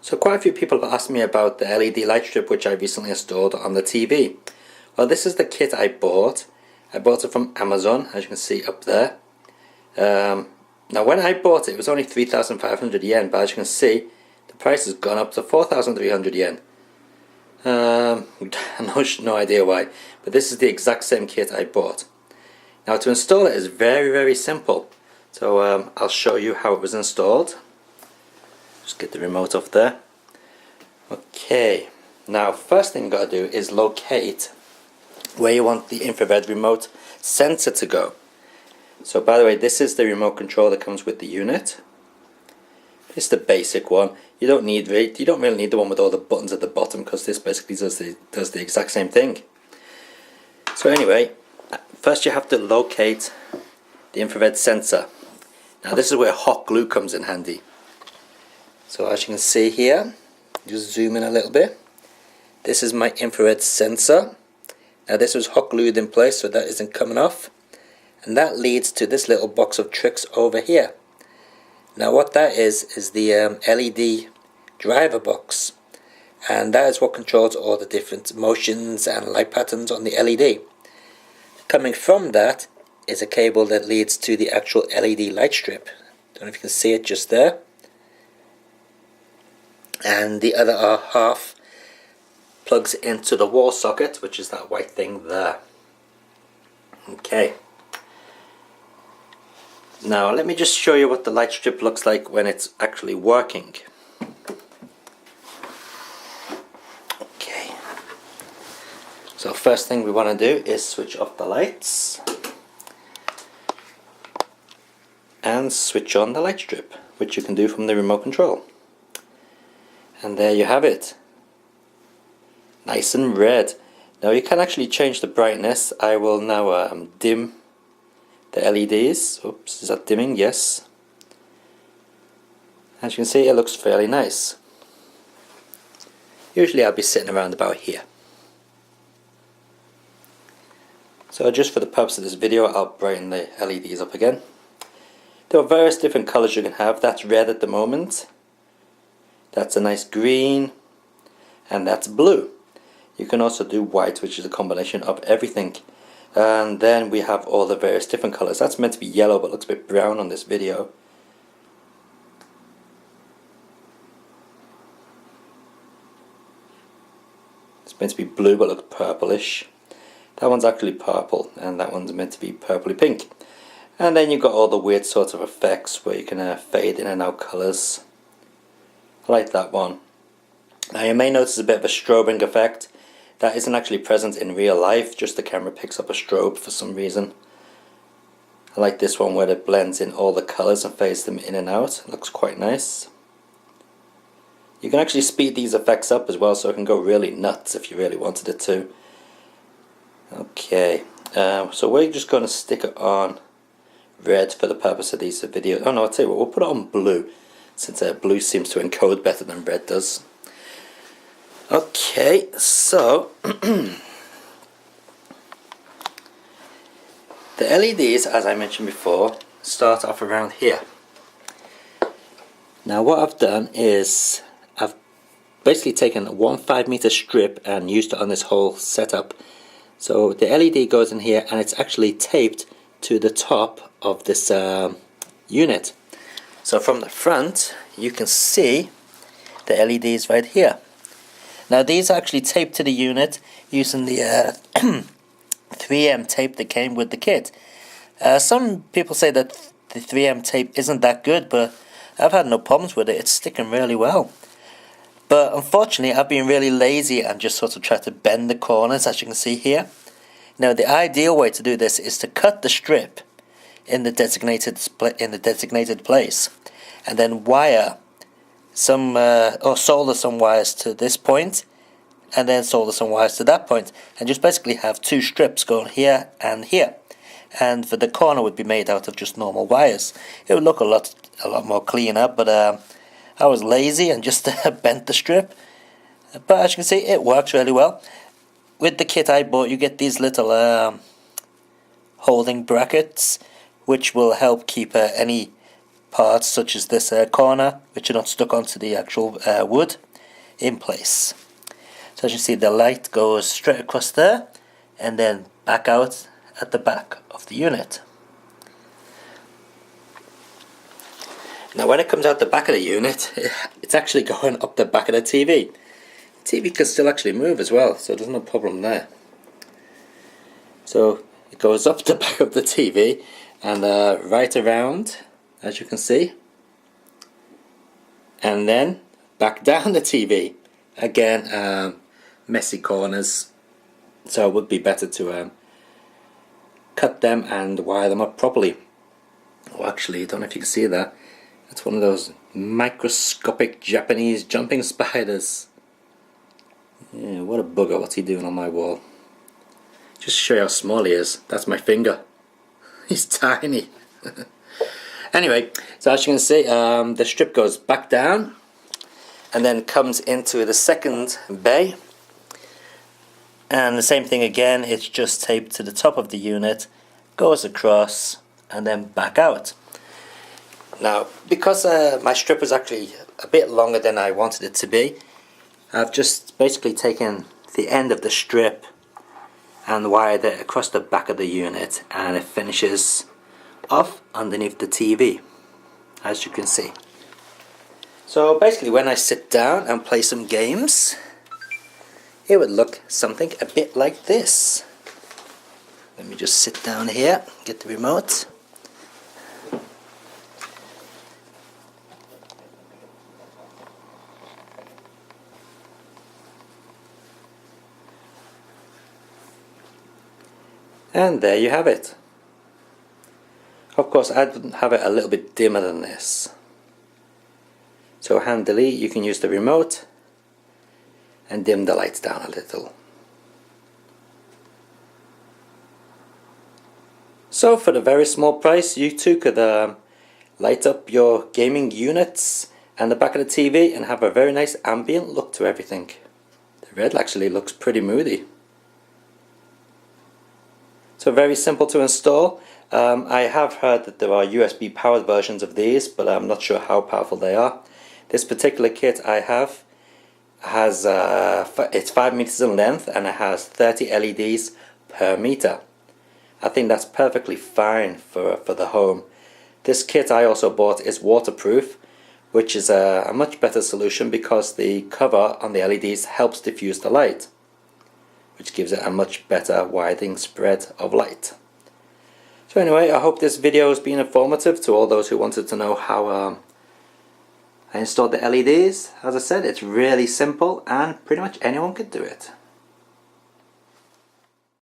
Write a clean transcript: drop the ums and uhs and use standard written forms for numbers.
So quite a few people have asked me about the LED light strip which I recently installed on the TV. Well, this is the kit I bought. I bought it from Amazon, as you can see up there. Now when I bought it, it was only 3,500 yen, but as you can see, the price has gone up to 4,300 yen. No idea why, but this is the exact same kit I bought. Now to install it is very simple. So I'll show you how it was installed. Just get the remote off there. Okay, now first thing you got to do is locate where you want the infrared remote sensor to go. So by the way, this is the remote control that comes with the unit. It's the basic one. You don't really need the one with all the buttons at the bottom, because this basically does the exact same thing. So anyway, first you have to locate the infrared sensor. Now this is where hot glue comes in handy. So as you can see here, just zoom in a little bit. This is my infrared sensor. Now this was hot glued in place, so that isn't coming off. And that leads to this little box of tricks over here. Now what that is the LED driver box. And that is what controls all the different motions and light patterns on the LED. Coming from that is a cable that leads to the actual LED light strip. Don't know if you can see it just there. And the other half plugs into the wall socket, which is that white thing there. Okay. Now let me just show you what the light strip looks like when it's actually working. Okay. So first thing we want to do is switch off the lights and switch on the light strip, which you can do from the remote control. And there you have it. Nice and red. Now you can actually change the brightness. I will now dim the LEDs. Oops, is that dimming? Yes. As you can see, it looks fairly nice. Usually I'll be sitting around about here. So just for the purpose of this video, I'll brighten the LEDs up again. There are various different colors you can have. That's red at the moment. That's a nice green, and that's blue. You can also do white, which is a combination of everything. And then we have all the various different colors. That's meant to be yellow, but looks a bit brown on this video. It's meant to be blue, but looks purplish. That one's actually purple, and that one's meant to be purpley pink. And then you've got all the weird sorts of effects where you can fade in and out colors. I like that one. Now you may notice a bit of a strobing effect. That isn't actually present in real life, just the camera picks up a strobe for some reason. I like this one where it blends in all the colours and fades them in and out. It looks quite nice. You can actually speed these effects up as well, so it can go really nuts if you really wanted it to. Okay, so we're just going to stick it on red for the purpose of these videos. Oh no, I'll tell you what, we'll put it on blue, since blue seems to encode better than red does. Okay, so the LEDs, as I mentioned before, start off around here. Now what I've done is I've basically taken one 5-meter strip and used it on this whole setup. So the LED goes in here, and it's actually taped to the top of this unit. So from the front you can see the LEDs right here. Now these are actually taped to the unit using the 3M tape that came with the kit. Some people say that the 3M tape isn't that good, but I've had no problems with it. It's sticking really well. But unfortunately I've been really lazy and just sort of tried to bend the corners, as you can see here. Now the ideal way to do this is to cut the strip in the designated place, and then wire some or solder some wires to this point, and then solder some wires to that point, and just basically have two strips going here and here. And for the corner would be made out of just normal wires. It would look a lot more cleaner, but I was lazy and just bent the strip. But as you can see, it works really well. With the kit I bought, you get these little holding brackets, which will help keep any parts such as this corner, which are not stuck onto the actual wood, in place. So as you see, the light goes straight across there and then back out at the back of the unit. Now when it comes out the back of the unit, it's actually going up the back of the TV. The TV can still actually move as well, so there's no problem there. So it goes up the back of the TV and right around, as you can see, and then back down the TV. Again, messy corners, so it would be better to cut them and wire them up properly. Oh, actually, I don't know if you can see that. It's one of those microscopic Japanese jumping spiders. Yeah, what a bugger, what's he doing on my wall? Just to show you how small he is, that's my finger. He's tiny. Anyway, so as you can see, the strip goes back down and then comes into the second bay. And the same thing again, it's just taped to the top of the unit, goes across and then back out. Now, because my strip was actually a bit longer than I wanted it to be, I've just basically taken the end of the strip and wired it across the back of the unit, and it finishes off underneath the TV, as you can see. So basically when I sit down and play some games, it would look something a bit like this. Let me just sit down here, get the remote. And there you have it. Of course, I'd have it a little bit dimmer than this. So handily, you can use the remote and dim the lights down a little. So for the very small price, you too could light up your gaming units and the back of the TV and have a very nice ambient look to everything. The red actually looks pretty moody. So very simple to install. I have heard that there are USB powered versions of these, but I'm not sure how powerful they are. This particular kit I have has it's 5 meters in length and it has 30 LEDs per meter. I think that's perfectly fine for the home. This kit I also bought is waterproof, which is a much better solution because the cover on the LEDs helps diffuse the light, which gives it a much better widening spread of light. So anyway, I hope this video has been informative to all those who wanted to know how I installed the LEDs. As I said, it's really simple and pretty much anyone could do it.